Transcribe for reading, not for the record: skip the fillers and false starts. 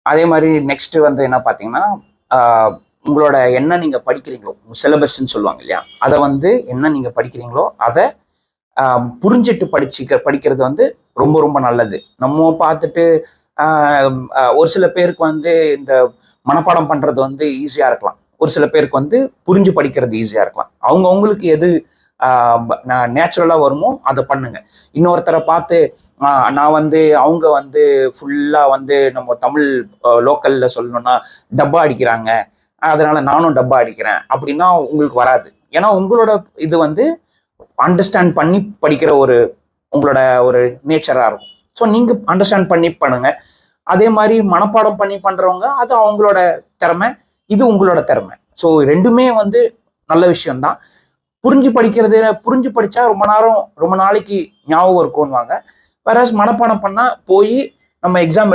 அதே மாதிரி நெக்ஸ்ட் வந்து என்ன பார்த்தீங்கன்னா, உங்களோட என்ன நீங்க படிக்கிறீங்களோ, சிலபஸ்ன்னு சொல்லுவாங்க இல்லையா? அத வந்து என்ன நீங்க படிக்கிறீங்களோ, அத புரிஞ்சுட்டு படிக்கிறது வந்து ரொம்ப ரொம்ப நல்லது. நம்ம பார்த்துட்டு ஒரு சில பேருக்கு வந்து இந்த மனப்பாடம் பண்றது வந்து ஈஸியா இருக்கலாம். ஒரு சில பேருக்கு வந்து புரிஞ்சு படிக்கிறது ஈஸியா இருக்கலாம். அவங்களுக்கு எது நேச்சுரலா வருமோ அத பண்ணுங்க. இன்னொருத்தர பார்த்து நான் வந்து அவங்க வந்து ஃபுல்லா வந்து நம்ம தமிழ் லோக்கல்ல சொல்லணும்னா டப்பா அடிக்கிறாங்க. அதனால நானும் டப்பா அடிக்கிறேன். அப்படின்னா உங்களுக்கு வராது. ஏன்னா உங்களோட இது வந்து அண்டர்ஸ்டாண்ட் பண்ணி படிக்கிற உங்களோட ஒரு நேச்சரா இருக்கும். ஸோ நீங்க அண்டர்ஸ்டாண்ட் பண்ணி பண்ணுங்க. அதே மாதிரி மனப்பாடம் பண்ணி பண்றவங்க அது அவங்களோட திறமை. இது உங்களோட திறமை. ஸோ 2மே வந்து நல்ல விஷயம் தான். புரிஞ்சு படிச்சா ரொம்ப நாளைக்கு ஞாபகம் இருக்கும்னுவாங்க. வேற மனப்பாடம் பண்ணா போய் நம்ம எக்ஸாம்